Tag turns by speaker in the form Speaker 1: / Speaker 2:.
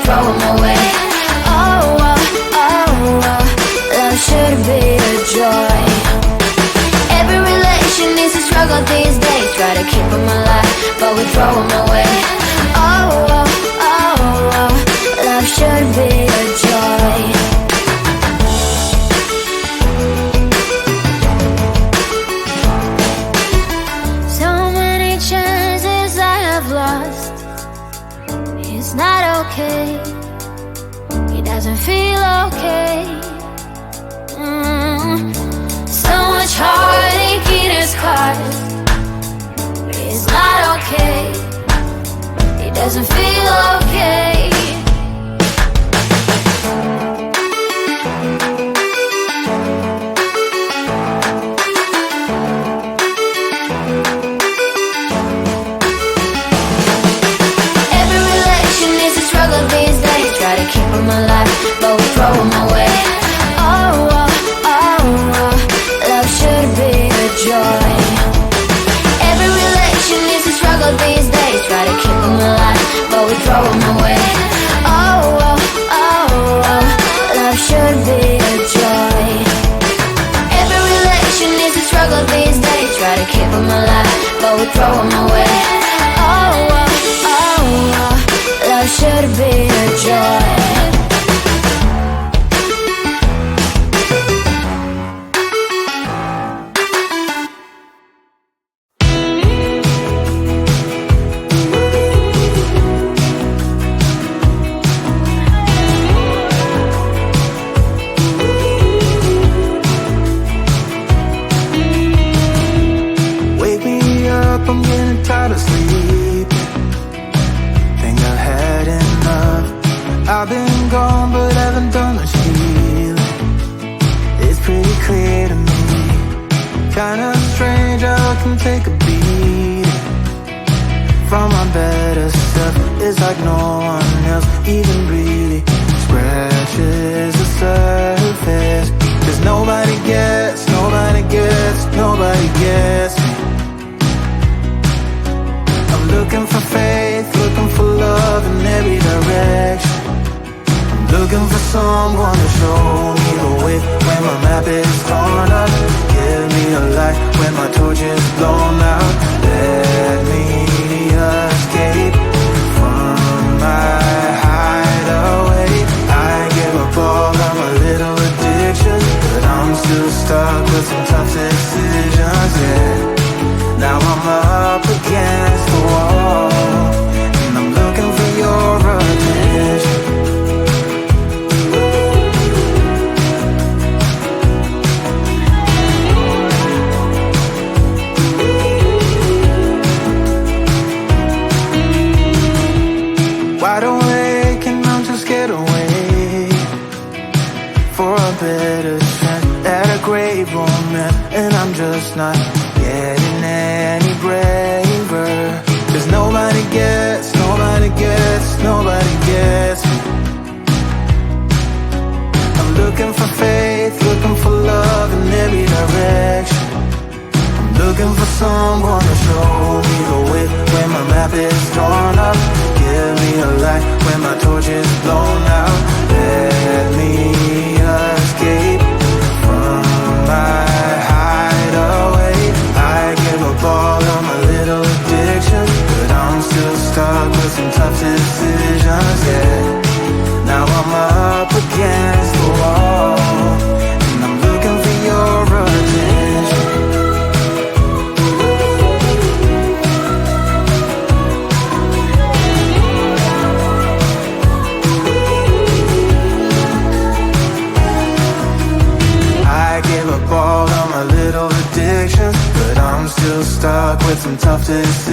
Speaker 1: throw them away. Oh, oh, oh, oh, love should be a joy. Every relation needs a struggle these days. Try to keep them alive, but we throw them away. Oh, oh, oh, oh, love should be a joy. So many chances I have lost. It's not okay. It doesn't feel okay. So much heartache in his cause. It's not okay. It doesn't feel okay. Every relation needs a struggle these days. Try to keep them alive, but we throw them away. Oh, oh, oh, oh, love should be a joy. Every relation needs a struggle these days. Try to keep them alive, but we throw them away. Oh, oh, oh, oh, love should be a joy. Every relation needs a struggle these days. Try to keep them alive, but we throw them away. Oh, oh, oh, oh, love should be a joy.
Speaker 2: Wake me up, I'm getting tired of sleep. Think I've had enough. I've been gone, but haven't done much healing. It's pretty clear to me. Kinda strange how I can take a beat from my better self. It's like no one else even really scratches the surface. 'Cause nobody gets, nobody gets, nobody gets me. I'm looking for faith, looking for love in every direction. I'm looking for someone to show me the way when my map is torn up. Give me a light when my torch is blown out. Let me escape from my hideaway. I give up all of my little addictions, but I'm still stuck with some tough decisions, yeah. Now I'm up against the wall, and I'm looking for your attention. Wide awake and I'm just scared away for a better chance at a great romance, and I'm just not getting any braver. 'Cause nobody gets, nobody gets, nobody gets me. I'm looking for faith, looking for love in every direction. I'm looking for someone to show me the way when my map is torn up. Give me a light when my torch is blown out. Let me escape from my hideaway. I give up all of my little addictions, but I'm still stuck with some tough decisions, yeah. Now I'm up against the wall, and I'm looking for your attention. I give up all of my little addictions, but I'm still stuck with some tough decisions.